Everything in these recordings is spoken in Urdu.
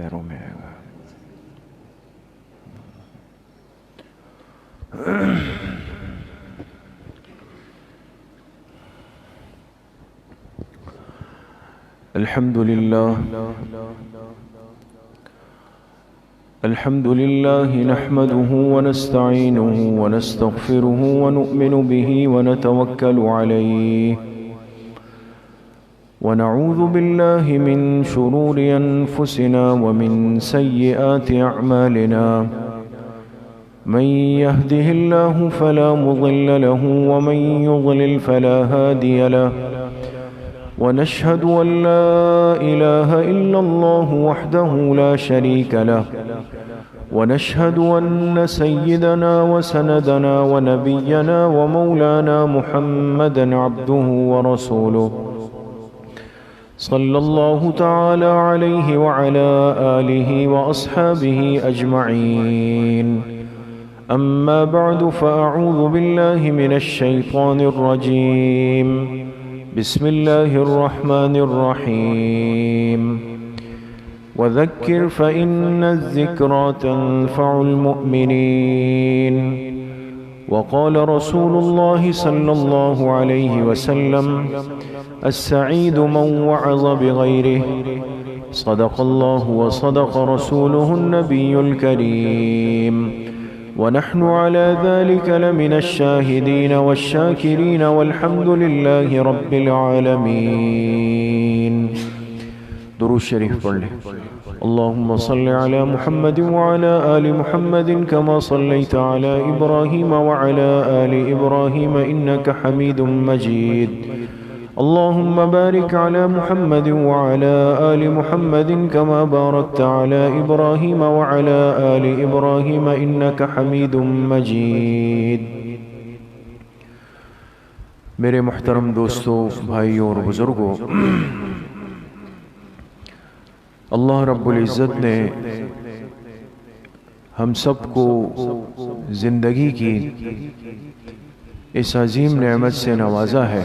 پیروں میں آئے گا. الحمد لله نحمده ونستعينه ونستغفره ونؤمن به ونتوكل عليه ونعوذ بالله من شرور أنفسنا ومن سيئات أعمالنا من يهده الله فلا مضل له ومن يضلل فلا هادي له ونشهد أن لا إله إلا الله وحده لا شريك له ونشهد أن سيدنا وسندنا ونبينا ومولانا محمدا عبده ورسوله صلى الله تعالى عليه وعلى آله وأصحابه أجمعين. أما بعد فأعوذ بالله من الشيطان الرجيم. بسم الله الرحمن الرحيم. وذكر فإن الذكرى تنفع المؤمنين. وقال رسول الله صلى الله عليه وسلم السعيد من وعظ بغيره. صدق الله وصدق رسوله النبي الكريم. ونحن على ذلك لمن الشاهدين والشاكرين والحمد لله رب العالمين. درود شریف پڑھ لیں. اللهم صل على محمد وعلى آل محمد كما صليت على إبراهيم وعلى آل إبراهيم إنك حميد مجيد. اللهم بارك على محمد وعلى آل محمد كما باركت على إبراهيم وعلى آل إبراهيم إنك حميد مجيد. میرے محترم دوستو، بھائیوں اور بزرگوں، اللہ رب العزت نے ہم سب کو زندگی کی اس عظیم نعمت سے نوازا ہے،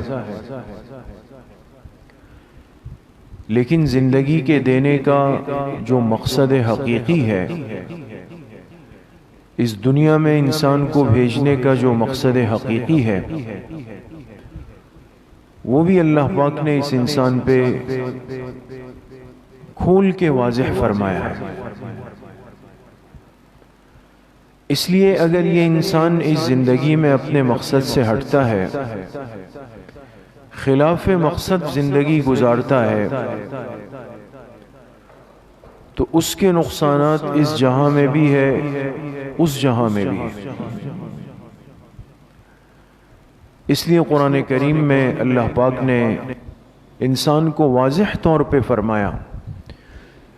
لیکن زندگی کے دینے کا جو مقصد حقیقی ہے، اس دنیا میں انسان کو بھیجنے کا جو مقصد حقیقی ہے، وہ بھی اللہ پاک نے اس انسان پہ کھول کے واضح فرمایا ہے. اس لیے اگر یہ انسان اس زندگی میں اپنے مقصد سے ہٹتا ہے، خلاف مقصد زندگی گزارتا ہے، تو اس کے نقصانات اس جہاں میں بھی ہے، اس جہاں میں بھی ہے. اس لیے قرآن کریم میں اللہ پاک نے انسان کو واضح طور پہ فرمایا،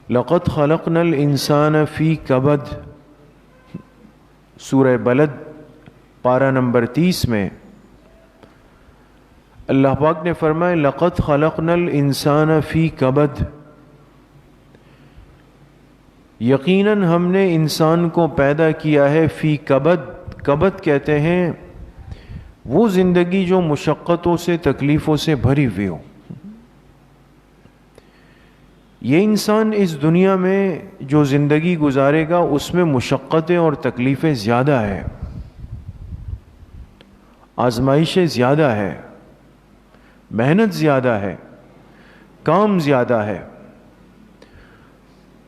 لَقَدْ خَلَقْنَا الْإِنسَانَ فِي كَبَدٍ. سورہ بلد پارہ نمبر 30 میں اللہ پاک نے فرمایا لَقَدْ خَلَقْنَا الْإِنسَانَ فِي كَبَدٍ. یقیناً ہم نے انسان کو پیدا کیا ہے فی کبد. کبد کہتے ہیں وہ زندگی جو مشقتوں سے، تکلیفوں سے بھری ہوئی ہو. یہ انسان اس دنیا میں جو زندگی گزارے گا اس میں مشقتیں اور تکلیفیں زیادہ ہیں، آزمائشیں زیادہ ہے، محنت زیادہ ہے، کام زیادہ ہے.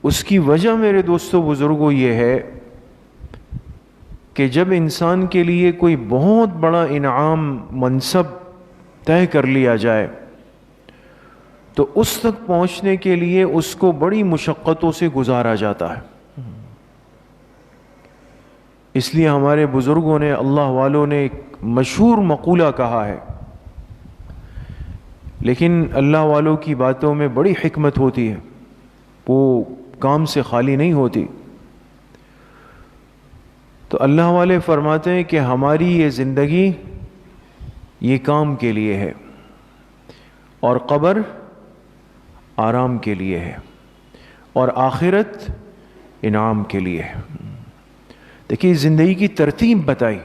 اس کی وجہ میرے دوستو بزرگوں یہ ہے کہ جب انسان کے لیے کوئی بہت بڑا انعام، منصب طے کر لیا جائے تو اس تک پہنچنے کے لیے اس کو بڑی مشقتوں سے گزارا جاتا ہے. اس لیے ہمارے بزرگوں نے، اللہ والوں نے ایک مشہور مقولہ کہا ہے، لیکن اللہ والوں کی باتوں میں بڑی حکمت ہوتی ہے، وہ کام سے خالی نہیں ہوتی. تو اللہ والے فرماتے ہیں کہ ہماری یہ زندگی یہ کام کے لیے ہے، اور قبر آرام کے لیے ہے، اور آخرت انعام کے لیے ہے. دیکھیے زندگی کی ترتیب بتائی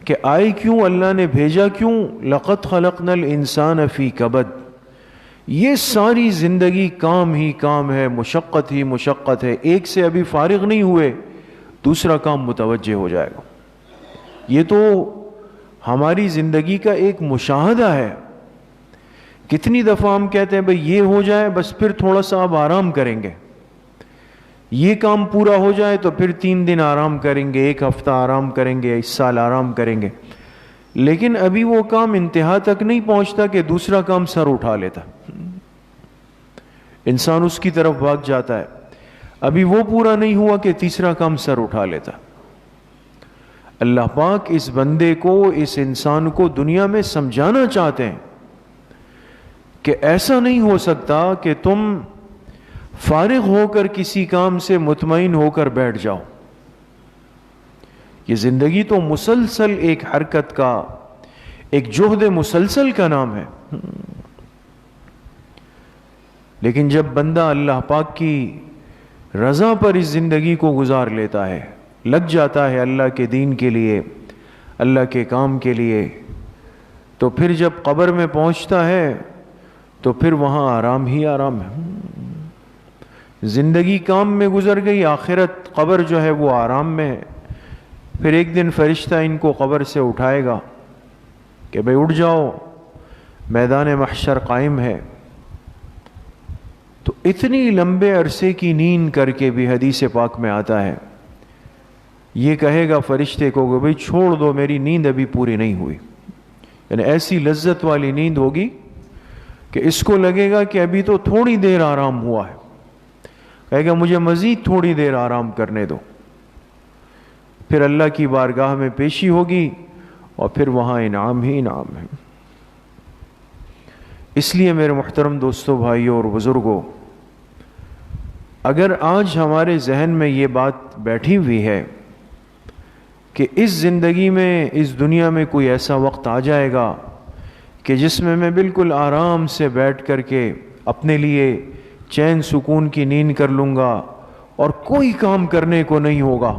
کہ آئے کیوں، اللہ نے بھیجا کیوں. لَقَدْ خَلَقْنَا الْإِنسَانَ فِي كَبَدٍ. یہ ساری زندگی کام ہی کام ہے، مشقت ہی مشقت ہے، ایک سے ابھی فارغ نہیں ہوئے دوسرا کام متوجہ ہو جائے گا۔ یہ تو ہماری زندگی کا ایک مشاہدہ ہے۔ کتنی دفعہ ہم کہتے ہیں بھئی یہ ہو جائے بس پھر تھوڑا سا اب آرام کریں گے، یہ کام پورا ہو جائے تو پھر 3 دن آرام کریں گے، 1 ہفتہ آرام کریں گے، 1 سال آرام کریں گے، لیکن ابھی وہ کام انتہا تک نہیں پہنچتا کہ دوسرا کام سر اٹھا لیتا، انسان اس کی طرف بھاگ جاتا ہے، ابھی وہ پورا نہیں ہوا کہ تیسرا کام سر اٹھا لیتا۔ اللہ پاک اس بندے کو، اس انسان کو دنیا میں سمجھانا چاہتے ہیں کہ ایسا نہیں ہو سکتا کہ تم فارغ ہو کر کسی کام سے مطمئن ہو کر بیٹھ جاؤ۔ یہ زندگی تو مسلسل ایک حرکت کا، ایک جہد مسلسل کا نام ہے۔ لیکن جب بندہ اللہ پاک کی رضا پر اس زندگی کو گزار لیتا ہے، لگ جاتا ہے اللہ کے دین کے لیے، اللہ کے کام کے لیے، تو پھر جب قبر میں پہنچتا ہے تو پھر وہاں آرام ہی آرام ہے۔ زندگی کام میں گزر گئی، آخرت قبر جو ہے وہ آرام میں ہے۔ پھر ایک دن فرشتہ ان کو قبر سے اٹھائے گا کہ بھئی اٹھ جاؤ، میدان محشر قائم ہے۔ تو اتنی لمبے عرصے کی نیند کر کے بھی حدیث پاک میں آتا ہے، یہ کہے گا فرشتے کو کہ بھئی چھوڑ دو، میری نیند ابھی پوری نہیں ہوئی۔ یعنی ایسی لذت والی نیند ہوگی کہ اس کو لگے گا کہ ابھی تو تھوڑی دیر آرام ہوا ہے، کہے گا مجھے مزید تھوڑی دیر آرام کرنے دو۔ پھر اللہ کی بارگاہ میں پیشی ہوگی اور پھر وہاں انعام ہی انعام ہے۔ اس لیے میرے محترم دوستوں، بھائیوں اور بزرگوں، اگر آج ہمارے ذہن میں یہ بات بیٹھی ہوئی ہے کہ اس زندگی میں، اس دنیا میں کوئی ایسا وقت آ جائے گا کہ جس میں میں بالکل آرام سے بیٹھ کر کے اپنے لیے چین سکون کی نیند کر لوں گا اور کوئی کام کرنے کو نہیں ہوگا،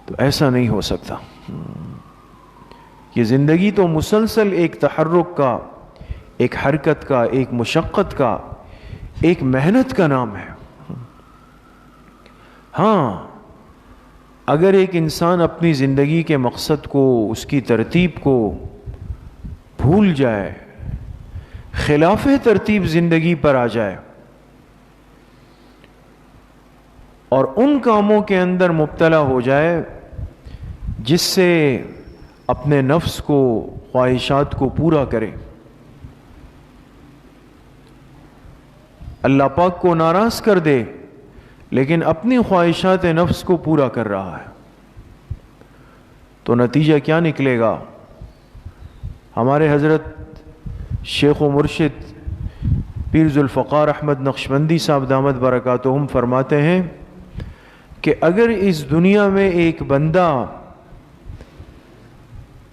تو ایسا نہیں ہو سکتا۔ یہ زندگی تو مسلسل ایک تحرک کا، ایک حرکت کا، ایک مشقت کا، ایک محنت کا نام ہے۔ ہاں، اگر ایک انسان اپنی زندگی کے مقصد کو، اس کی ترتیب کو بھول جائے، خلاف ترتیب زندگی پر آ جائے اور ان کاموں کے اندر مبتلا ہو جائے جس سے اپنے نفس کو، خواہشات کو پورا کرے، اللہ پاک کو ناراض کر دے لیکن اپنی خواہشات نفس کو پورا کر رہا ہے، تو نتیجہ کیا نکلے گا؟ ہمارے حضرت شیخ و مرشد پیر ذوالفقار احمد نقشبندی صاحب دامت برکاتہم فرماتے ہیں کہ اگر اس دنیا میں ایک بندہ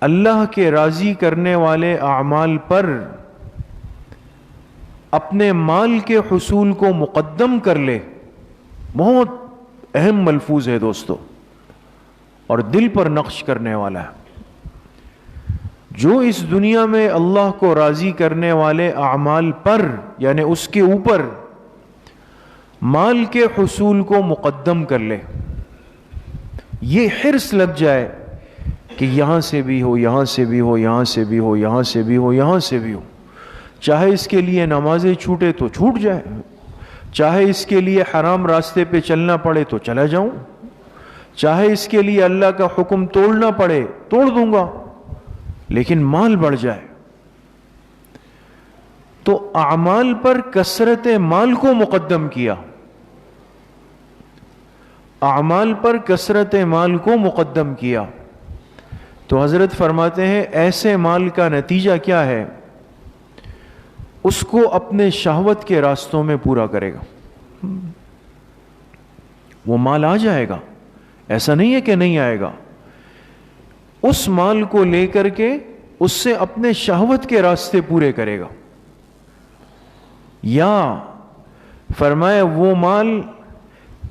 اللہ کے راضی کرنے والے اعمال پر اپنے مال کے حصول کو مقدم کر لے، بہت اہم ملفوظ ہے دوستو اور دل پر نقش کرنے والا ہے، جو اس دنیا میں اللہ کو راضی کرنے والے اعمال پر، یعنی اس کے اوپر مال کے حصول کو مقدم کر لے، یہ حرص لگ جائے کہ یہاں سے بھی ہو، یہاں سے بھی ہو، یہاں سے بھی ہو، یہاں سے بھی ہو، یہاں سے بھی ہو، چاہے اس کے لیے نمازیں چھوٹے تو چھوٹ جائے، چاہے اس کے لیے حرام راستے پہ چلنا پڑے تو چلا جاؤں، چاہے اس کے لیے اللہ کا حکم توڑنا پڑے توڑ دوں گا، لیکن مال بڑھ جائے۔ تو اعمال پر کثرت مال کو مقدم کیا، اعمال پر کثرت مال کو مقدم کیا، تو حضرت فرماتے ہیں ایسے مال کا نتیجہ کیا ہے؟ اس کو اپنے شہوت کے راستوں میں پورا کرے گا، وہ مال آ جائے گا، ایسا نہیں ہے کہ نہیں آئے گا، اس مال کو لے کر کے اس سے اپنے شہوت کے راستے پورے کرے گا، یا فرمایا وہ مال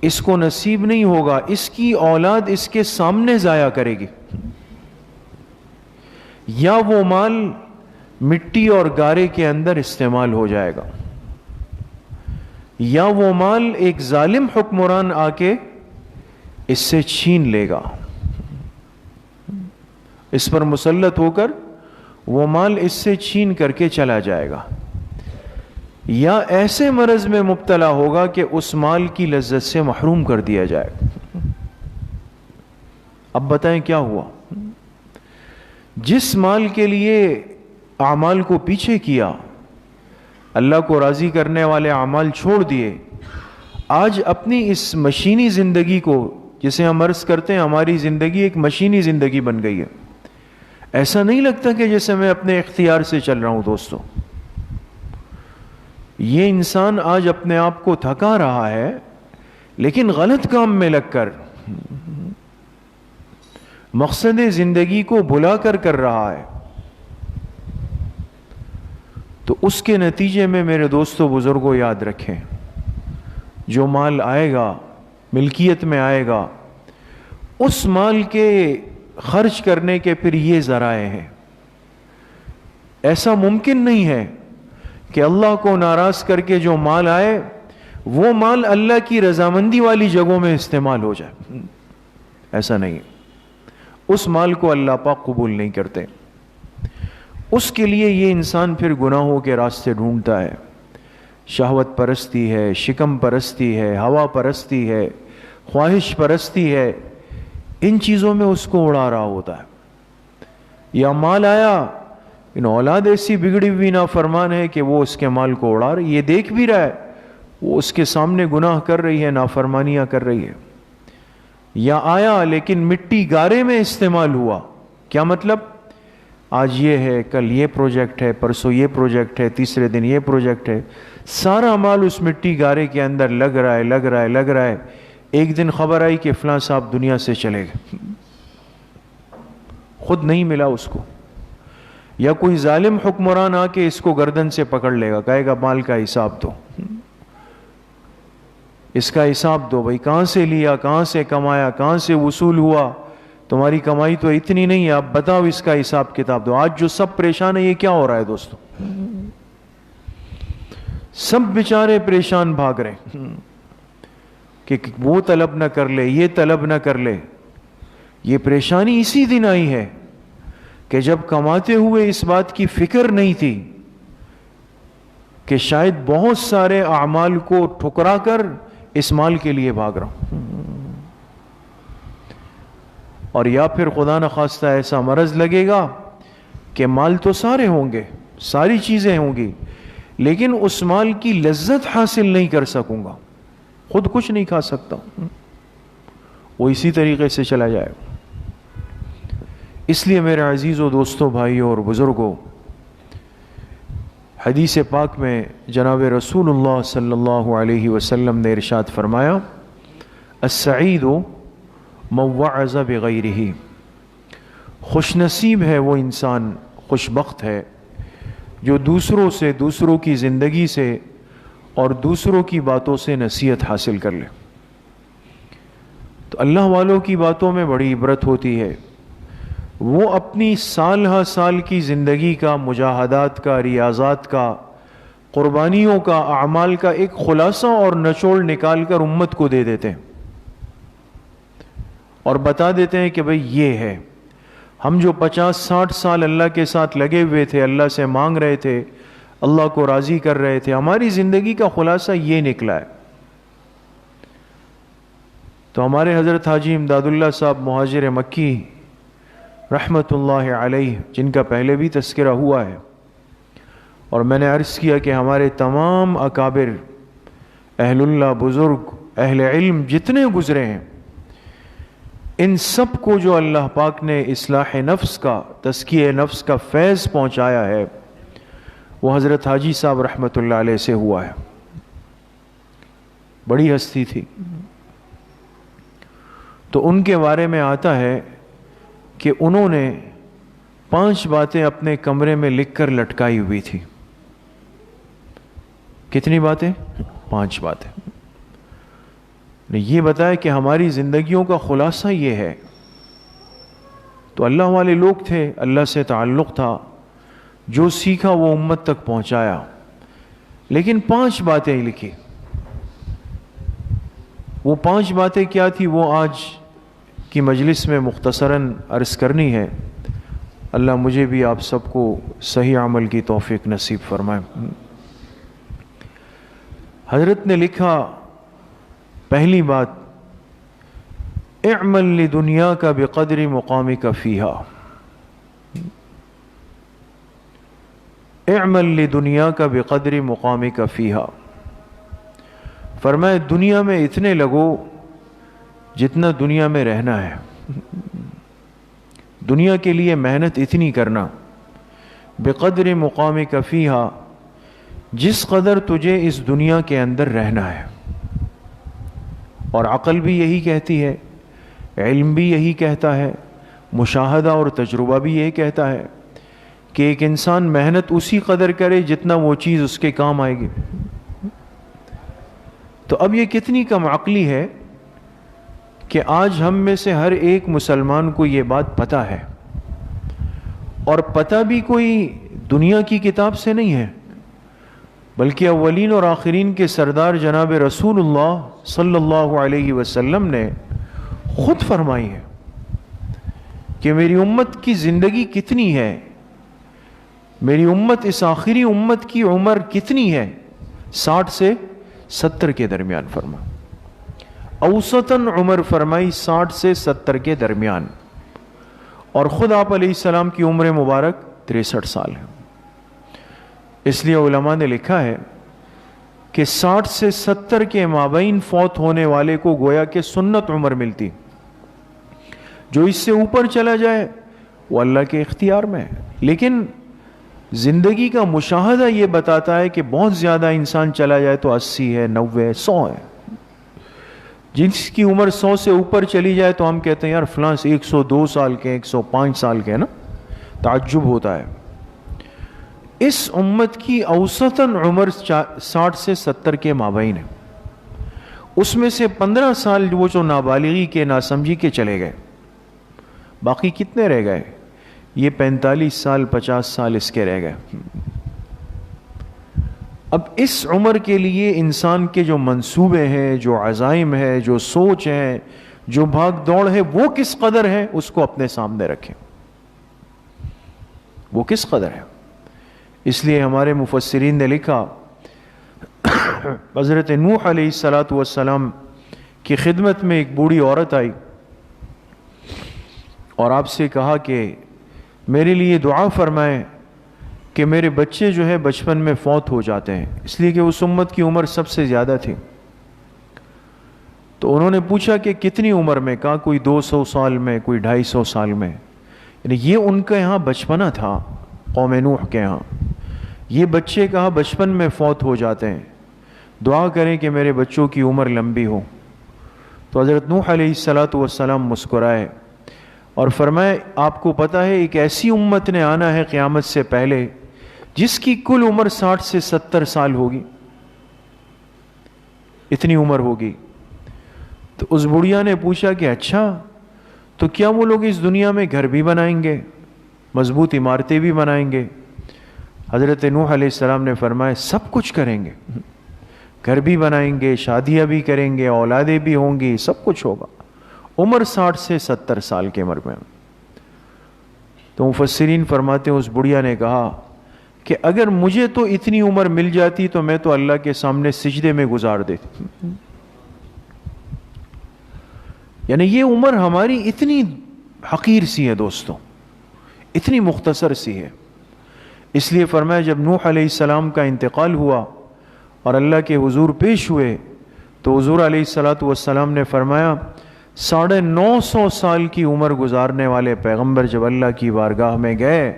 اس کو نصیب نہیں ہوگا، اس کی اولاد اس کے سامنے ضائع کرے گی، یا وہ مال مٹی اور گارے کے اندر استعمال ہو جائے گا، یا وہ مال ایک ظالم حکمران آ کے اس سے چھین لے گا، اس پر مسلط ہو کر وہ مال اس سے چھین کر کے چلا جائے گا، یا ایسے مرض میں مبتلا ہوگا کہ اس مال کی لذت سے محروم کر دیا جائے گا۔ اب بتائیں کیا ہوا؟ جس مال کے لیے اعمال کو پیچھے کیا، اللہ کو راضی کرنے والے اعمال چھوڑ دیے، آج اپنی اس مشینی زندگی کو، جسے ہم عرض کرتے ہیں ہماری زندگی ایک مشینی زندگی بن گئی ہے، ایسا نہیں لگتا کہ جیسے میں اپنے اختیار سے چل رہا ہوں۔ دوستو، یہ انسان آج اپنے آپ کو تھکا رہا ہے، لیکن غلط کام میں لگ کر، مقصد زندگی کو بھلا کر رہا ہے۔ تو اس کے نتیجے میں میرے دوستو بزرگوں یاد رکھیں، جو مال آئے گا، ملکیت میں آئے گا، اس مال کے خرچ کرنے کے پھر یہ ذرائع ہیں۔ ایسا ممکن نہیں ہے کہ اللہ کو ناراض کر کے جو مال آئے وہ مال اللہ کی رضامندی والی جگہوں میں استعمال ہو جائے، ایسا نہیں ہے۔ اس مال کو اللہ پاک قبول نہیں کرتے۔ اس کے لیے یہ انسان پھر گناہوں کے راستے ڈھونڈتا ہے، شہوت پرستی ہے، شکم پرستی ہے، ہوا پرستی ہے، خواہش پرستی ہے، ان چیزوں میں اس کو اڑا رہا ہوتا ہے۔ یا مال آیا، ان اولاد ایسی بگڑی ہوئی نافرمان ہے کہ وہ اس کے مال کو اڑا رہی، یہ دیکھ بھی رہا ہے وہ اس کے سامنے گناہ کر رہی ہے، نافرمانیاں کر رہی ہے۔ یا آیا لیکن مٹی گارے میں استعمال ہوا، کیا مطلب؟ آج یہ ہے، کل یہ پروجیکٹ ہے، پرسوں یہ پروجیکٹ ہے، تیسرے دن یہ پروجیکٹ ہے، سارا مال اس مٹی گارے کے اندر لگ رہا ہے۔ ایک دن خبر آئی کہ فلاں صاحب دنیا سے چلے گئے، خود نہیں ملا اس کو، یا کوئی ظالم حکمران آ کے اس کو گردن سے پکڑ لے گا، کہے گا مال کا حساب دو، اس کا حساب دو بھائی، کہاں سے لیا، کہاں سے کمایا، کہاں سے وصول ہوا، تمہاری کمائی تو اتنی نہیں ہے، اب بتاؤ اس کا حساب کتاب دو۔ آج جو سب پریشان ہے، یہ کیا ہو رہا ہے دوستو؟ سب بیچارے پریشان بھاگ رہے کہ وہ طلب نہ کر لے، یہ طلب نہ کر لے۔ یہ پریشانی اسی دن آئی ہے کہ جب کماتے ہوئے اس بات کی فکر نہیں تھی کہ شاید بہت سارے اعمال کو ٹھکرا کر اس مال کے لیے بھاگ رہا ہوں، اور یا پھر خدا نخواستہ ایسا مرض لگے گا کہ مال تو سارے ہوں گے، ساری چیزیں ہوں گی، لیکن اس مال کی لذت حاصل نہیں کر سکوں گا، خود کچھ نہیں کھا سکتا، وہ اسی طریقے سے چلا جائے گا۔ اس لیے میرے عزیزوں، دوستوں، بھائیوں اور بزرگوں، حدیث پاک میں جناب رسول اللہ صلی اللہ علیہ وسلم نے ارشاد فرمایا، السعید من وعظ بغیرہ، خوش نصیب ہے وہ انسان، خوش بخت ہے جو دوسروں سے، دوسروں کی زندگی سے اور دوسروں کی باتوں سے نصیحت حاصل کر لے۔ تو اللہ والوں کی باتوں میں بڑی عبرت ہوتی ہے، وہ اپنی سال ہا سال کی زندگی کا، مجاہدات کا، ریاضات کا، قربانیوں کا، اعمال کا ایک خلاصہ اور نچوڑ نکال کر امت کو دے دیتے ہیں اور بتا دیتے ہیں کہ بھئی یہ ہے، ہم جو 50-60 سال اللہ کے ساتھ لگے ہوئے تھے، اللہ سے مانگ رہے تھے، اللہ کو راضی کر رہے تھے، ہماری زندگی کا خلاصہ یہ نکلا ہے۔ تو ہمارے حضرت حاجی امداد اللہ صاحب مہاجر مکی رحمت اللہ علیہ، جن کا پہلے بھی تذکرہ ہوا ہے، اور میں نے عرض کیا کہ ہمارے تمام اکابر، اہل اللہ، بزرگ، اہل علم جتنے گزرے ہیں، ان سب کو جو اللہ پاک نے اصلاح نفس کا، تزکیہ نفس کا فیض پہنچایا ہے، وہ حضرت حاجی صاحب رحمت اللہ علیہ سے ہوا ہے۔ بڑی ہستی تھی۔ تو ان کے بارے میں آتا ہے کہ انہوں نے 5 باتیں اپنے کمرے میں لکھ کر لٹکائی ہوئی تھی۔ کتنی باتیں؟ 5 باتیں۔ نے یہ بتایا کہ ہماری زندگیوں کا خلاصہ یہ ہے۔ تو اللہ والے لوگ تھے، اللہ سے تعلق تھا، جو سیکھا وہ امت تک پہنچایا، لیکن 5 باتیں لکھی۔ وہ 5 باتیں کیا تھی وہ آج کی مجلس میں مختصراً عرض کرنی ہے۔ اللہ مجھے بھی آپ سب کو صحیح عمل کی توفیق نصیب فرمائے۔ حضرت نے لکھا پہلی بات، اعمل لدنیا کا بقدر مقامک فیہا، اعمل لدنیا کا بقدر مقامک فیہا، فرمائے دنیا میں اتنے لگو جتنا دنیا میں رہنا ہے، دنیا کے لیے محنت اتنی کرنا، بقدر مقامک فیہا، جس قدر تجھے اس دنیا کے اندر رہنا ہے۔ اور عقل بھی یہی کہتی ہے، علم بھی یہی کہتا ہے، مشاہدہ اور تجربہ بھی یہی کہتا ہے کہ ایک انسان محنت اسی قدر کرے جتنا وہ چیز اس کے کام آئے گی۔ تو اب یہ کتنی کم عقلی ہے کہ آج ہم میں سے ہر ایک مسلمان کو یہ بات پتہ ہے، اور پتہ بھی کوئی دنیا کی کتاب سے نہیں ہے، بلکہ اولین اور آخرین کے سردار جناب رسول اللہ صلی اللہ علیہ وسلم نے خود فرمائی ہے کہ میری امت کی زندگی کتنی ہے، میری امت اس آخری امت کی عمر کتنی ہے، 60 سے 70 کے درمیان فرما، اوسطاً عمر فرمائی 60 سے 70 کے درمیان، اور خود آپ علیہ السلام کی عمر مبارک 63 سال ہے۔ اس لیے علماء نے لکھا ہے کہ 60 سے 70 کے مابین فوت ہونے والے کو گویا کہ سنت عمر ملتی، جو اس سے اوپر چلا جائے وہ اللہ کے اختیار میں ہے۔ لیکن زندگی کا مشاہدہ یہ بتاتا ہے کہ بہت زیادہ انسان چلا جائے تو 80 ہے، 90 ہے، 100 ہے۔ جس کی عمر 100 سے اوپر چلی جائے تو ہم کہتے ہیں یار فلاں 102 سال کے، 105 سال کے، نا تعجب ہوتا ہے۔ اس امت کی اوسطاً عمر 60 سے 70 کے مابین ہے، اس میں سے 15 سال وہ جو نابالغی کے، ناسمجھی کے چلے گئے، باقی کتنے رہ گئے؟ یہ 45 سال 50 سال اس کے رہ گئے۔ اب اس عمر کے لیے انسان کے جو منصوبے ہیں، جو عزائم ہے، جو سوچ ہے، جو بھاگ دوڑ ہے، وہ کس قدر ہے اس کو اپنے سامنے رکھیں، وہ کس قدر ہے۔ اس لیے ہمارے مفسرین نے لکھا، حضرت نوح علیہ السلام کی خدمت میں ایک بوڑھی عورت آئی اور آپ سے کہا کہ میرے لیے دعا فرمائیں کہ میرے بچے جو ہے بچپن میں فوت ہو جاتے ہیں، اس لیے کہ اس امت کی عمر سب سے زیادہ تھی۔ تو انہوں نے پوچھا کہ کتنی عمر میں؟ کہا کوئی 200 سال میں، کوئی 250 سال میں، یعنی یہ ان کا یہاں بچپنا تھا قوم نوح کے ہاں۔ یہ بچے کہا بچپن میں فوت ہو جاتے ہیں، دعا کریں کہ میرے بچوں کی عمر لمبی ہو۔ تو حضرت نوح علیہ السلام مسکرائے اور فرمائے آپ کو پتہ ہے ایک ایسی امت نے آنا ہے قیامت سے پہلے جس کی کل عمر 60 سے 70 سال ہوگی، اتنی عمر ہوگی۔ تو اس بڑھیا نے پوچھا کہ اچھا تو کیا وہ لوگ اس دنیا میں گھر بھی بنائیں گے، مضبوط عمارتیں بھی بنائیں گے؟ حضرت نوح علیہ السلام نے فرمایا سب کچھ کریں گے، گھر بھی بنائیں گے، شادیاں بھی کریں گے، اولادیں بھی ہوں گی، سب کچھ ہوگا، عمر 60 سے 70 سال کے عمر میں۔ تو مفسرین فرماتے ہیں اس بڑھیا نے کہا کہ اگر مجھے تو اتنی عمر مل جاتی تو میں تو اللہ کے سامنے سجدے میں گزار دیتی۔ یعنی یہ عمر ہماری اتنی حقیر سی ہے دوستوں، اتنی مختصر سی ہے۔ اس لیے فرمایا جب نوح علیہ السلام کا انتقال ہوا اور اللہ کے حضور پیش ہوئے تو حضور علیہ السلام نے فرمایا 950 سال کی عمر گزارنے والے پیغمبر جب اللہ کی بارگاہ میں گئے،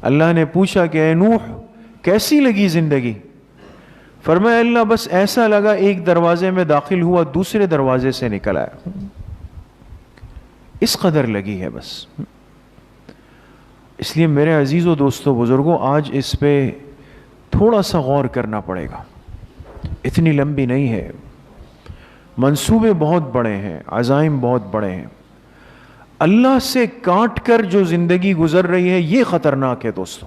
اللہ نے پوچھا کہ اے نوح کیسی لگی زندگی؟ فرمایا اللہ بس ایسا لگا ایک دروازے میں داخل ہوا دوسرے دروازے سے نکل آیا، اس قدر لگی ہے بس۔ اس لیے میرے عزیزو دوستو بزرگوں آج اس پہ تھوڑا سا غور کرنا پڑے گا، اتنی لمبی نہیں ہے، منصوبے بہت بڑے ہیں، عزائم بہت بڑے ہیں۔ اللہ سے کاٹ کر جو زندگی گزر رہی ہے یہ خطرناک ہے دوستو،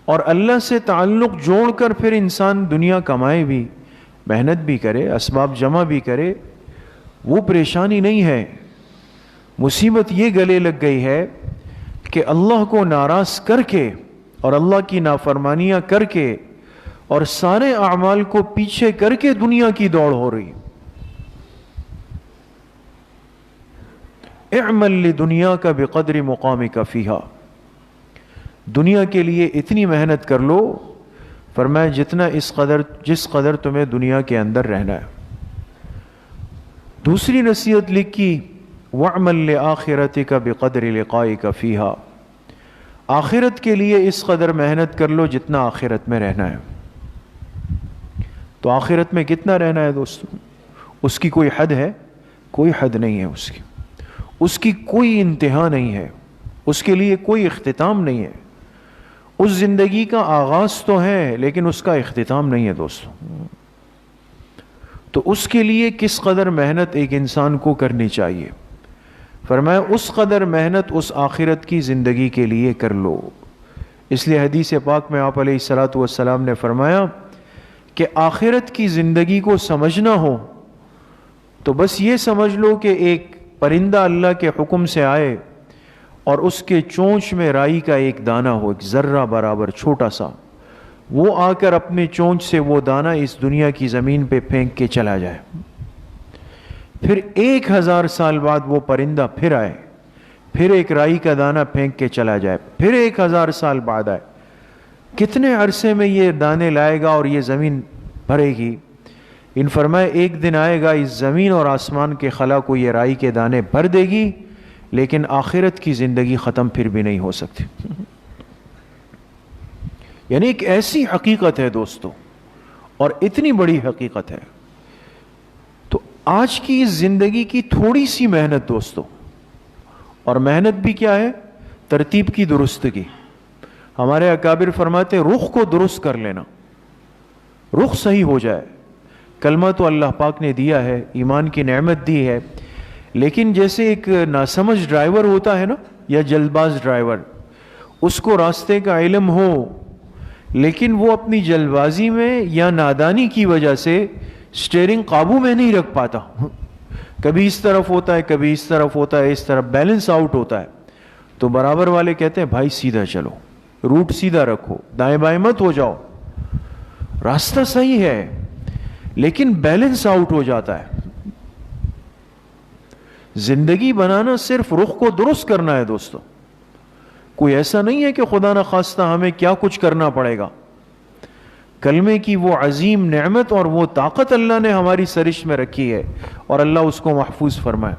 اور اللہ سے تعلق جوڑ کر پھر انسان دنیا کمائے بھی، محنت بھی کرے، اسباب جمع بھی کرے، وہ پریشانی نہیں ہے۔ مصیبت یہ گلے لگ گئی ہے کہ اللہ کو ناراض کر کے اور اللہ کی نافرمانیاں کر کے اور سارے اعمال کو پیچھے کر کے دنیا کی دوڑ ہو رہی۔ اعمل لدنیاک بقدر مقامک فیہا، دنیا کے لیے اتنی محنت کر لو، فرمایا جس قدر تمہیں دنیا کے اندر رہنا ہے۔ دوسری نصیحت لکھی وَاعْمَلْ لِآخِرَتِكَ بِقَدْرِ لِقَائِكَ فِيهَا، آخرت کے لیے اس قدر محنت کر لو جتنا آخرت میں رہنا ہے۔ تو آخرت میں کتنا رہنا ہے دوستو؟ اس کی کوئی حد ہے؟ کوئی حد نہیں ہے اس کی کوئی انتہا نہیں ہے، اس کے لیے کوئی اختتام نہیں ہے۔ اس زندگی کا آغاز تو ہے لیکن اس کا اختتام نہیں ہے دوستو۔ تو اس کے لیے کس قدر محنت ایک انسان کو کرنی چاہیے؟ فرمایا اس قدر محنت اس آخرت کی زندگی کے لیے کر لو۔ اس لیے حدیث پاک میں آپ علیہ الصلاۃ والسلام نے فرمایا کہ آخرت کی زندگی کو سمجھنا ہو تو بس یہ سمجھ لو کہ ایک پرندہ اللہ کے حکم سے آئے اور اس کے چونچ میں رائی کا ایک دانہ ہو، ایک ذرہ برابر چھوٹا سا، وہ آ کر اپنے چونچ سے وہ دانہ اس دنیا کی زمین پہ پھینک کے چلا جائے، پھر 1000 سال بعد وہ پرندہ پھر آئے، پھر ایک رائی کا دانہ پھینک کے چلا جائے، پھر 1000 سال بعد آئے، کتنے عرصے میں یہ دانے لائے گا اور یہ زمین بھرے گی؟ ان فرمائے ایک دن آئے گا اس زمین اور آسمان کے خلا کو یہ رائی کے دانے بھر دے گی، لیکن آخرت کی زندگی ختم پھر بھی نہیں ہو سکتی۔ یعنی ایک ایسی حقیقت ہے دوستو، اور اتنی بڑی حقیقت ہے۔ تو آج کی اس زندگی کی تھوڑی سی محنت دوستو، اور محنت بھی کیا ہے؟ ترتیب کی درستگی۔ ہمارے اکابر فرماتے رخ کو درست کر لینا، رخ صحیح ہو جائے۔ کلمہ تو اللہ پاک نے دیا ہے، ایمان کی نعمت دی ہے، لیکن جیسے ایک ناسمجھ ڈرائیور ہوتا ہے نا، یا جلد باز ڈرائیور، اس کو راستے کا علم ہو لیکن وہ اپنی جلد بازی میں یا نادانی کی وجہ سے اسٹیئرنگ قابو میں نہیں رکھ پاتا، کبھی اس طرف ہوتا ہے کبھی اس طرف ہوتا ہے، اس طرف بیلنس آؤٹ ہوتا ہے، تو برابر والے کہتے ہیں بھائی سیدھا چلو، روٹ سیدھا رکھو، دائیں بائیں مت ہو جاؤ، راستہ صحیح ہے لیکن بیلنس آؤٹ ہو جاتا ہے۔ زندگی بنانا صرف رخ کو درست کرنا ہے دوستو، کوئی ایسا نہیں ہے کہ خدا نخواستہ ہمیں کیا کچھ کرنا پڑے گا۔ کلمے کی وہ عظیم نعمت اور وہ طاقت اللہ نے ہماری سرشت میں رکھی ہے، اور اللہ اس کو محفوظ فرمائے۔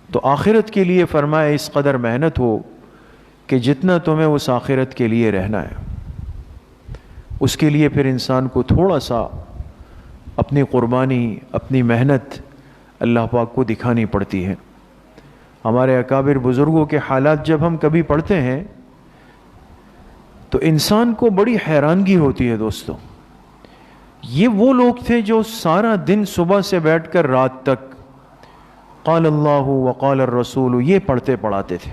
تو آخرت کے لیے فرمائے اس قدر محنت ہو کہ جتنا تمہیں اس آخرت کے لیے رہنا ہے، اس کے لیے پھر انسان کو تھوڑا سا اپنی قربانی، اپنی محنت اللہ پاک کو دکھانی پڑتی ہے۔ ہمارے اکابر بزرگوں کے حالات جب ہم کبھی پڑھتے ہیں تو انسان کو بڑی حیرانگی ہوتی ہے دوستو۔ یہ وہ لوگ تھے جو سارا دن صبح سے بیٹھ کر رات تک قال اللہ وقال الرسول یہ پڑھتے پڑھاتے تھے،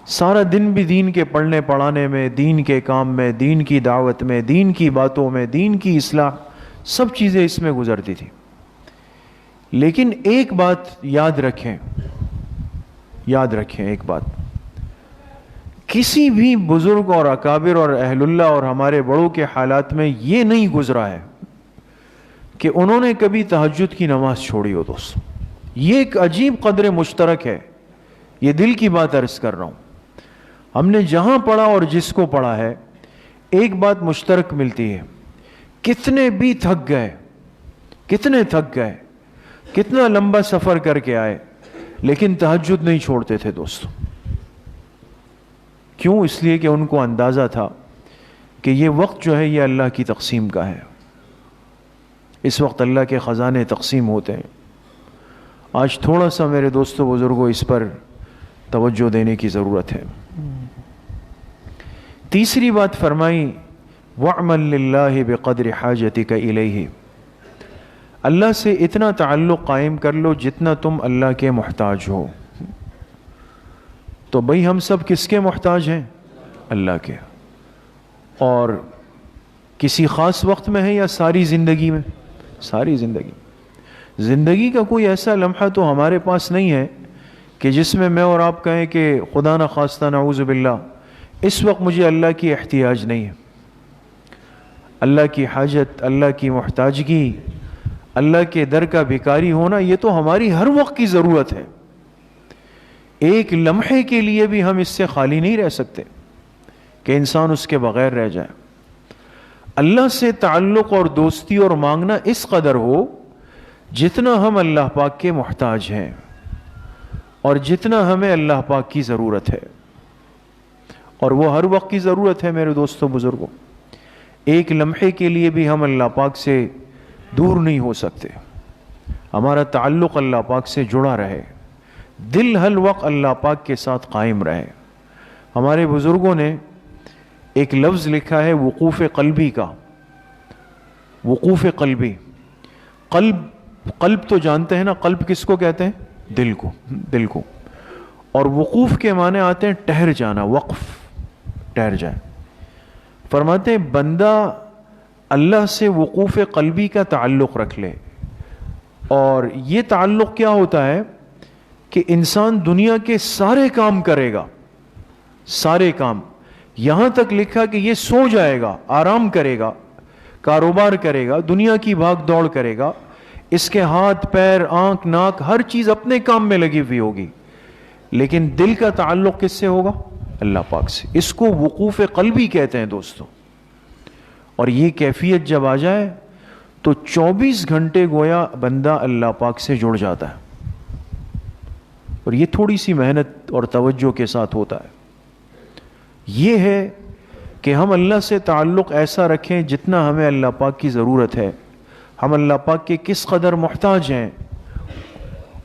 سارا دن بھی دین کے پڑھنے پڑھانے میں، دین کے کام میں، دین کی دعوت میں، دین کی باتوں میں، دین کی اصلاح، سب چیزیں اس میں گزرتی تھی۔ لیکن ایک بات یاد رکھیں ایک بات، کسی بھی بزرگ اور اکابر اور اہل اللہ اور ہمارے بڑوں کے حالات میں یہ نہیں گزرا ہے کہ انہوں نے کبھی تہجد کی نماز چھوڑی ہو دوستو۔ یہ ایک عجیب قدر مشترک ہے، یہ دل کی بات عرض کر رہا ہوں۔ ہم نے جہاں پڑھا اور جس کو پڑھا ہے، ایک بات مشترک ملتی ہے، کتنے بھی تھک گئے، کتنا لمبا سفر کر کے آئے، لیکن تہجد نہیں چھوڑتے تھے دوستو۔ کیوں؟ اس لیے کہ ان کو اندازہ تھا کہ یہ وقت جو ہے یہ اللہ کی تقسیم کا ہے، اس وقت اللہ کے خزانے تقسیم ہوتے ہیں۔ آج تھوڑا سا میرے دوستو بزرگوں اس پر توجہ دینے کی ضرورت ہے۔ تیسری بات فرمائی وَاعْمَلْ لِلَّهِ بِقَدْرِ حَاجَتِكَ إِلَيْهِ، اللہ سے اتنا تعلق قائم کر لو جتنا تم اللہ کے محتاج ہو۔ تو بھئی ہم سب کس کے محتاج ہیں؟ اللہ کے. اور کسی خاص وقت میں ہے یا ساری زندگی میں؟ ساری زندگی. زندگی کا کوئی ایسا لمحہ تو ہمارے پاس نہیں ہے کہ جس میں میں اور آپ کہیں کہ خدا نہ خواستہ نعوذ باللہ اس وقت مجھے اللہ کی احتیاج نہیں ہے. اللہ کی حاجت، اللہ کی محتاجگی، اللہ کے در کا بھکاری ہونا، یہ تو ہماری ہر وقت کی ضرورت ہے. ایک لمحے کے لیے بھی ہم اس سے خالی نہیں رہ سکتے کہ انسان اس کے بغیر رہ جائے. اللہ سے تعلق اور دوستی اور مانگنا اس قدر ہو جتنا ہم اللہ پاک کے محتاج ہیں اور جتنا ہمیں اللہ پاک کی ضرورت ہے. اور وہ ہر وقت کی ضرورت ہے میرے دوستوں بزرگوں. ایک لمحے کے لیے بھی ہم اللہ پاک سے دور نہیں ہو سکتے. ہمارا تعلق اللہ پاک سے جڑا رہے، دل ہر وقت اللہ پاک کے ساتھ قائم رہے. ہمارے بزرگوں نے ایک لفظ لکھا ہے وقوف قلبی کا. وقوف قلبی. قلب تو جانتے ہیں نا، قلب کس کو کہتے ہیں؟ دل کو. دل کو. اور وقوف کے معنی آتے ہیں ٹھہر جانا، وقف، ٹھہر جائے. فرماتے ہیں بندہ اللہ سے وقوف قلبی کا تعلق رکھ لے. اور یہ تعلق کیا ہوتا ہے کہ انسان دنیا کے سارے کام کرے گا، سارے کام، یہاں تک لکھا کہ یہ سو جائے گا، آرام کرے گا، کاروبار کرے گا، دنیا کی بھاگ دوڑ کرے گا، اس کے ہاتھ پیر آنکھ ناک ہر چیز اپنے کام میں لگی ہوئی ہوگی، لیکن دل کا تعلق کس سے ہوگا؟ اللہ پاک سے. اس کو وقوف قلبی کہتے ہیں دوستوں. اور یہ کیفیت جب آ جائے تو 24 گھنٹے گویا بندہ اللہ پاک سے جڑ جاتا ہے. اور یہ تھوڑی سی محنت اور توجہ کے ساتھ ہوتا ہے. یہ ہے کہ ہم اللہ سے تعلق ایسا رکھیں جتنا ہمیں اللہ پاک کی ضرورت ہے، ہم اللہ پاک کے کس قدر محتاج ہیں،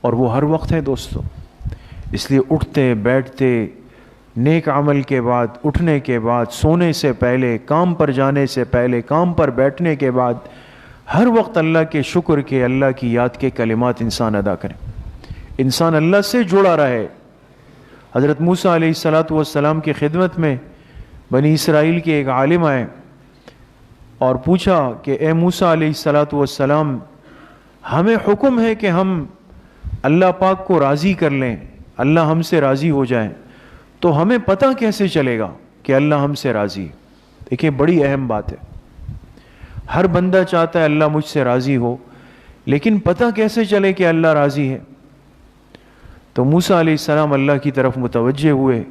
اور وہ ہر وقت ہے دوستو. اس لیے اٹھتے بیٹھتے، نیک عمل کے بعد، اٹھنے کے بعد، سونے سے پہلے، کام پر جانے سے پہلے، کام پر بیٹھنے کے بعد، ہر وقت اللہ کے شکر کے، اللہ کی یاد کے کلمات انسان ادا کرے. انسان اللہ سے جڑا رہے. حضرت موسیٰ علیہ السلام کی خدمت میں بنی اسرائیل کے ایک عالم آئے اور پوچھا کہ اے موسیٰ علیہ السلام، ہمیں حکم ہے کہ ہم اللہ پاک کو راضی کر لیں، اللہ ہم سے راضی ہو جائیں، تو ہمیں پتہ کیسے چلے گا کہ اللہ ہم سے راضی؟ دیکھیں بڑی اہم بات ہے. ہر بندہ چاہتا ہے اللہ مجھ سے راضی ہو، لیکن پتہ کیسے چلے کہ اللہ راضی ہے؟ تو موسیٰ علیہ السلام اللہ کی طرف متوجہ ہوئے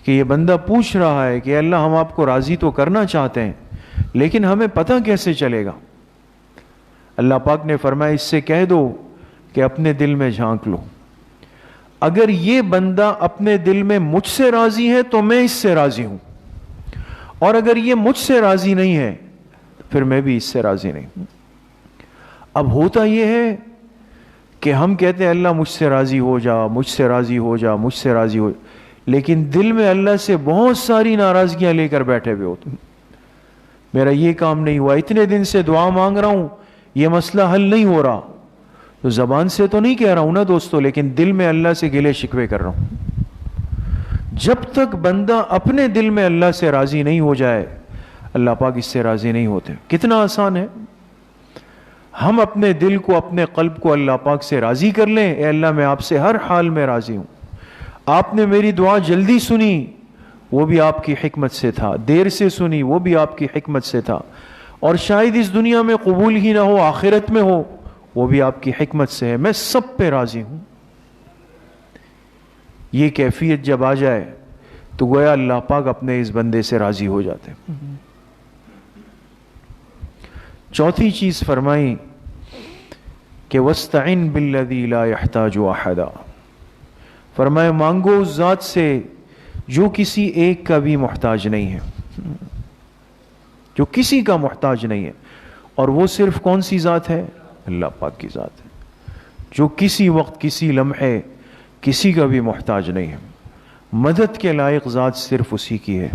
کہ یہ بندہ پوچھ رہا ہے کہ اللہ ہم آپ کو راضی تو کرنا چاہتے ہیں، لیکن ہمیں پتہ کیسے چلے گا؟ اللہ پاک نے فرمایا اس سے کہہ دو کہ اپنے دل میں جھانک لو. اگر یہ بندہ اپنے دل میں مجھ سے راضی ہے تو میں اس سے راضی ہوں، اور اگر یہ مجھ سے راضی نہیں ہے پھر میں بھی اس سے راضی نہیں ہوں. اب ہوتا یہ ہے کہ ہم کہتے ہیں اللہ مجھ سے راضی ہو جا، مجھ سے راضی ہو جا، مجھ سے راضی ہو جا، لیکن دل میں اللہ سے بہت ساری ناراضگیاں لے کر بیٹھے ہوئے ہوتے. میرا یہ کام نہیں ہوا، اتنے دن سے دعا مانگ رہا ہوں، یہ مسئلہ حل نہیں ہو رہا. تو زبان سے تو نہیں کہہ رہا ہوں نا دوستو، لیکن دل میں اللہ سے گلے شکوے کر رہا ہوں. جب تک بندہ اپنے دل میں اللہ سے راضی نہیں ہو جائے، اللہ پاک اس سے راضی نہیں ہوتے. کتنا آسان ہے، ہم اپنے دل کو، اپنے قلب کو اللہ پاک سے راضی کر لیں. اے اللہ میں آپ سے ہر حال میں راضی ہوں، آپ نے میری دعا جلدی سنی، وہ بھی آپ کی حکمت سے تھا، دیر سے سنی، وہ بھی آپ کی حکمت سے تھا، اور شاید اس دنیا میں قبول ہی نہ ہو، آخرت میں ہو، وہ بھی آپ کی حکمت سے ہے، میں سب پہ راضی ہوں. یہ کیفیت جب آ جائے تو گویا اللہ پاک اپنے اس بندے سے راضی ہو جاتے ہیں. چوتھی چیز فرمائی کہ وَاسْتَعِنْ بِالَّذِي لَا يَحْتَاجُ أَحَدًا. فرمائے مانگو اس ذات سے جو کسی ایک کا بھی محتاج نہیں ہے، جو کسی کا محتاج نہیں ہے. اور وہ صرف کون سی ذات ہے؟ اللہ پاک کی ذات ہے، جو کسی وقت، کسی لمحے کسی کا بھی محتاج نہیں ہے. مدد کے لائق ذات صرف اسی کی ہے،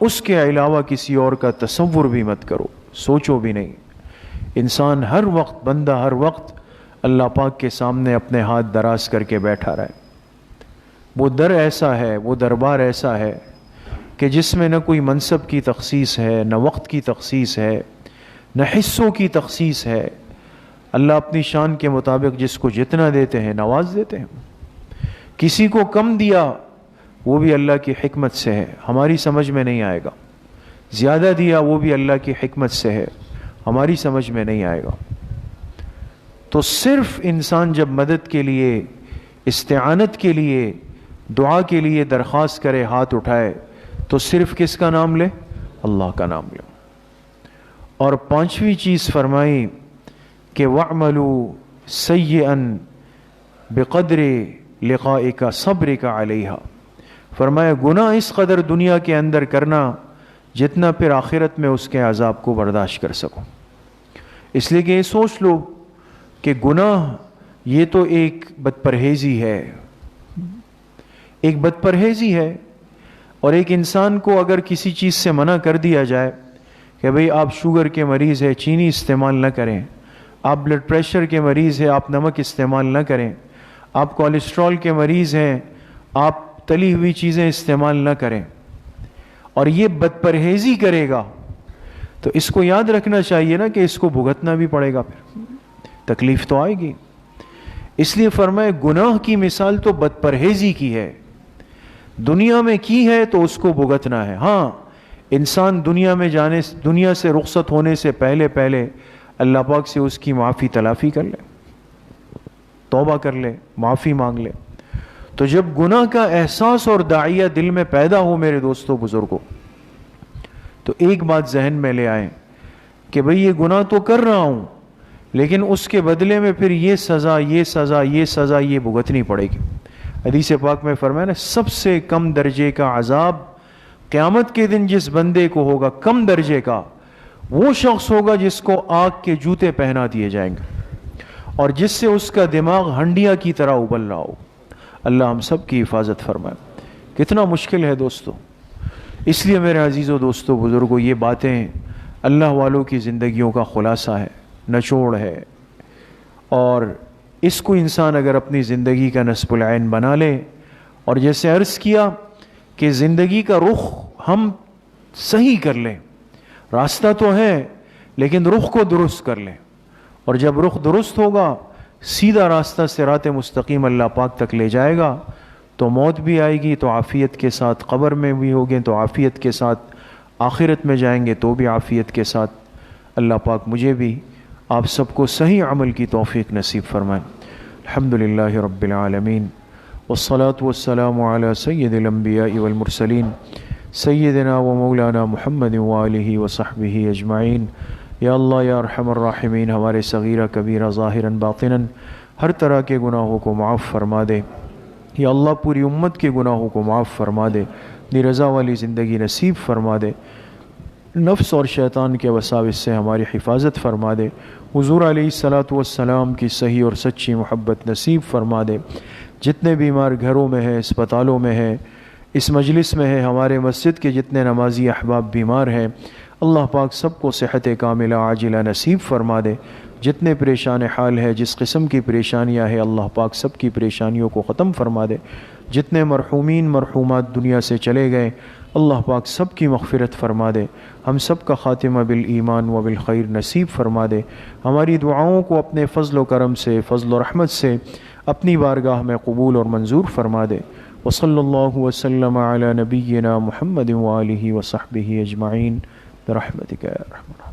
اس کے علاوہ کسی اور کا تصور بھی مت کرو، سوچو بھی نہیں. انسان ہر وقت، بندہ ہر وقت اللہ پاک کے سامنے اپنے ہاتھ دراز کر کے بیٹھا رہے. وہ در ایسا ہے، وہ دربار ایسا ہے کہ جس میں نہ کوئی منصب کی تخصیص ہے، نہ وقت کی تخصیص ہے، نہ حصوں کی تخصیص ہے۔ اللہ اپنی شان کے مطابق جس کو جتنا دیتے ہیں نواز دیتے ہیں۔ کسی کو کم دیا وہ بھی اللہ کی حکمت سے ہے، ہماری سمجھ میں نہیں آئے گا۔ زیادہ دیا وہ بھی اللہ کی حکمت سے ہے، ہماری سمجھ میں نہیں آئے گا۔ تو صرف انسان جب مدد کے لیے، استعانت کے لیے، دعا کے لیے درخواست کرے، ہاتھ اٹھائے، تو صرف کس کا نام لے؟ اللہ کا نام لے۔ اور پانچویں چیز فرمائی کہ وَاعْمَلُوا سَيِّئًا بِقَدْرِ لِقَائِكَ صَبْرِكَ عَلَيْهَا، فرمایا گناہ اس قدر دنیا کے اندر کرنا جتنا پھر آخرت میں اس کے عذاب کو برداشت کر سکو۔ اس لیے کہ یہ سوچ لو کہ گناہ یہ تو ایک بد پرہیزی ہے، ایک بد پرہیزی ہے۔ اور ایک انسان کو اگر کسی چیز سے منع کر دیا جائے کہ بھئی آپ شوگر کے مریض ہیں، چینی استعمال نہ کریں، آپ بلڈ پریشر کے مریض ہیں، آپ نمک استعمال نہ کریں، آپ کولیسٹرول کے مریض ہیں، آپ تلی ہوئی چیزیں استعمال نہ کریں، اور یہ بد پرہیزی کرے گا، تو اس کو یاد رکھنا چاہیے نا کہ اس کو بھگتنا بھی پڑے گا، پھر تکلیف تو آئے گی۔ اس لیے فرمائے گناہ کی مثال تو بد پرہیزی کی ہے، دنیا میں کی ہے تو اس کو بھگتنا ہے۔ ہاں انسان دنیا سے رخصت ہونے سے پہلے اللہ پاک سے اس کی معافی تلافی کر لے، توبہ کر لے، معافی مانگ لے۔ تو جب گناہ کا احساس اور داعیہ دل میں پیدا ہو میرے دوستوں بزرگوں، تو ایک بات ذہن میں لے آئیں کہ بھئی یہ گناہ تو کر رہا ہوں، لیکن اس کے بدلے میں پھر یہ سزا یہ بھگتنی پڑے گی۔ حدیث پاک میں فرمایا نا، سب سے کم درجے کا عذاب قیامت کے دن جس بندے کو ہوگا، کم درجے کا، وہ شخص ہوگا جس کو آگ کے جوتے پہنا دیے جائیں گے اور جس سے اس کا دماغ ہنڈیا کی طرح ابل رہا ہو۔ اللہ ہم سب کی حفاظت فرمائے۔ کتنا مشکل ہے دوستو۔ اس لیے میرے عزیزوں دوستو بزرگوں، یہ باتیں اللہ والوں کی زندگیوں کا خلاصہ ہے، نچوڑ ہے، اور اس کو انسان اگر اپنی زندگی کا نصب العین بنا لے، اور جیسے عرض کیا کہ زندگی کا رخ ہم صحیح کر لیں، راستہ تو ہے لیکن رخ کو درست کر لیں، اور جب رخ درست ہوگا سیدھا راستہ صراط مستقیم اللہ پاک تک لے جائے گا، تو موت بھی آئے گی تو عافیت کے ساتھ، قبر میں بھی ہوگے تو عافیت کے ساتھ، آخرت میں جائیں گے تو بھی عافیت کے ساتھ۔ اللہ پاک مجھے بھی آپ سب کو صحیح عمل کی توفیق نصیب فرمائے۔ الحمدللہ رب العالمین، والصلاة والسلام علی سید الانبیاء والمرسلین، سیدنا و مولانا محمد وآلہ وصحبہ اجمعین۔ یا اللہ یا ارحم الراحمین، ہمارے صغیرہ کبیرہ ظاہراً باطناً ہر طرح کے گناہوں کو معاف فرما دے۔ یا اللہ پوری امت کے گناہوں کو معاف فرما دے، اپنی رضا والی زندگی نصیب فرما دے، نفس اور شیطان کے وساوس سے ہماری حفاظت فرما دے، حضور علیہ السلام کی صحیح اور سچی محبت نصیب فرما دے۔ جتنے بیمار گھروں میں ہیں، اسپتالوں میں ہیں، اس مجلس میں ہیں، ہمارے مسجد کے جتنے نمازی احباب بیمار ہیں، اللہ پاک سب کو صحت کاملہ عاجلہ نصیب فرما دے۔ جتنے پریشان حال ہے، جس قسم کی پریشانیاں ہیں، اللہ پاک سب کی پریشانیوں کو ختم فرما دے۔ جتنے مرحومین مرحومات دنیا سے چلے گئے، اللہ پاک سب کی مغفرت فرما دے، ہم سب کا خاتمہ بالایمان و بالخیر نصیب فرما دے۔ ہماری دعاؤں کو اپنے فضل و کرم سے، فضل و رحمت سے اپنی بارگاہ میں قبول اور منظور فرما دے۔ وصلی اللہ وسلم علی نبینا محمد وآلہ وصحبہ اجمعین برحمتک یا ارحم الراحمین۔